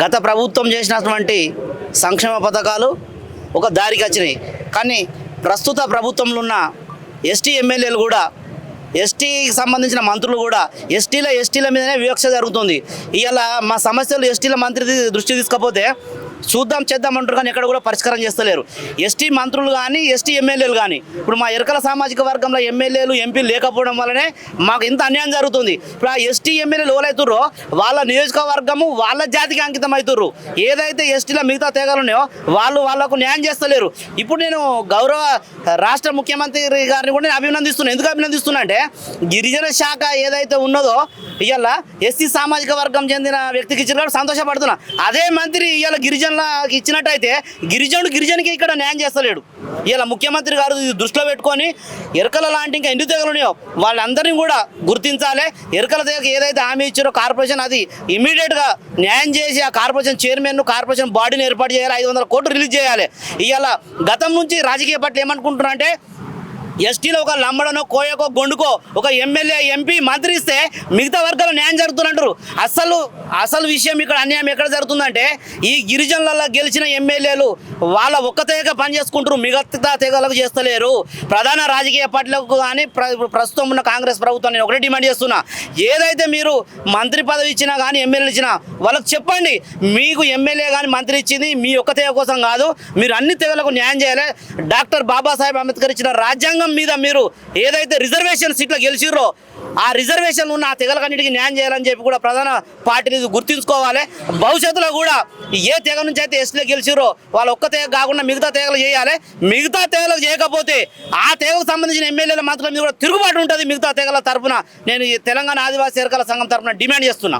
గత ప్రభుత్వం చేసినటువంటి సంక్షేమ పథకాలు ఒక దారికి వచ్చినాయి. కానీ ప్రస్తుత ప్రభుత్వంలో ఉన్న ఎస్టీ ఎమ్మెల్యేలు కూడా, ఎస్టీకి సంబంధించిన మంత్రులు కూడా ఎస్టీల మీదనే వివక్ష జరుగుతుంది. ఇవాళ మా సమస్యలు ఎస్టీల మంత్రి దృష్టి తీసుకపోతే చూద్దాం చేద్దాం అంటారు, కానీ ఎక్కడ కూడా పరిష్కారం చేస్తలేరు. ఎస్టీ మంత్రులు కానీ ఎస్టీ ఎమ్మెల్యేలు కానీ, ఇప్పుడు మా ఎరకల సామాజిక వర్గంలో ఎమ్మెల్యేలు ఎంపీలు లేకపోవడం వల్లనే మాకు ఇంత అన్యాయం జరుగుతుంది. ఇప్పుడు ఆ ఎస్టీ ఎమ్మెల్యేలు ఎవరైతుర్రో వాళ్ళ నియోజకవర్గము వాళ్ళ జాతికి అంకితం అవుతుర్రు. ఏదైతే ఎస్టీల మిగతా తెగలు ఉన్నాయో వాళ్ళకు న్యాయం చేస్తలేరు. ఇప్పుడు నేను గౌరవ రాష్ట్ర ముఖ్యమంత్రి గారిని కూడా నేను అభినందిస్తున్నాను. ఎందుకు అభినందిస్తున్నా అంటే గిరిజన శాఖ ఏదైతే ఉన్నదో ఇవాళ ఎస్సీ సామాజిక వర్గం చెందిన వ్యక్తికి ఇచ్చిన సంతోషపడుతున్నా. అదే మంత్రి ఇవాళ గిరిజనులకు ఇచ్చినట్టయితే గిరిజనికి ఇక్కడ న్యాయం చేస్తలేడు. ఇలా ముఖ్యమంత్రి గారు దృష్టిలో పెట్టుకొని ఎరకల లాంటి ఇంకా ఎన్ని తెగలు ఉన్నాయో వాళ్ళందరినీ కూడా గుర్తించాలి. ఎరకల తెగకు ఏదైతే హామీ ఇచ్చారో కార్పొరేషన్ అది ఇమీడియట్గా న్యాయం చేసి ఆ కార్పొరేషన్ చైర్మన్ కార్పొరేషన్ బాడీని ఏర్పాటు చేయాలి. 500 కోట్లు రిలీజ్ చేయాలి. ఇవాళ గతం నుంచి రాజకీయ పట్ల ఏమనుకుంటున్నా అంటే ఎస్టీలో ఒక లంబడనో కోయకో గొండుకో ఒక ఎమ్మెల్యే ఎంపీ మంత్రి ఇస్తే మిగతా వర్గాలు న్యాయం జరుగుతుందంటారు. అసలు విషయం ఇక్కడ అన్యాయం ఎక్కడ జరుగుతుందంటే ఈ గిరిజనులలో గెలిచిన ఎమ్మెల్యేలు వాళ్ళ ఒక్క తెగ పని చేసుకుంటారు, మిగతా తెగలకు చేస్తలేరు. ప్రధాన రాజకీయ పార్టీలకు కానీ ప్రస్తుతం ఉన్న కాంగ్రెస్ ప్రభుత్వం నేను ఒకటే డిమాండ్ చేస్తున్నా, ఏదైతే మీరు మంత్రి పదవి ఇచ్చినా కానీ ఎమ్మెల్యేలు ఇచ్చినా వాళ్ళకి చెప్పండి, మీకు ఎమ్మెల్యే కానీ మంత్రి ఇచ్చింది మీ ఒక్క తెగ కోసం కాదు, మీరు అన్ని తెగలకు న్యాయం చేయాలి. డాక్టర్ బాబాసాహెబ్ అంబేద్కర్ ఇచ్చిన రాజ్యాంగం మీద మీరు ఏదైతే రిజర్వేషన్ సీట్లు గెలిచిర్రో ఆ రిజర్వేషన్లు ఉన్న ఆ తెగలకన్నిటికీ న్యాయం చేయాలని చెప్పి కూడా ప్రధాన పార్టీని గుర్తుంచుకోవాలి. భవిష్యత్తులో కూడా ఏ తెగ నుంచి అయితే ఎస్టీలో గెలిచిర్రో వాళ్ళ ఒక్క తెగ కాకుండా మిగతా తెగలు చేయాలి. మిగతా తెగలకు చేయకపోతే ఆ తెగకు సంబంధించిన ఎమ్మెల్యేల మంత్రుల మీద కూడా తిరుగుబాటు ఉంటుంది మిగతా తెగల తరఫున. నేను ఈ తెలంగాణ ఆదివాసీ ఎరకల సంఘం తరఫున డిమాండ్ చేస్తున్నా.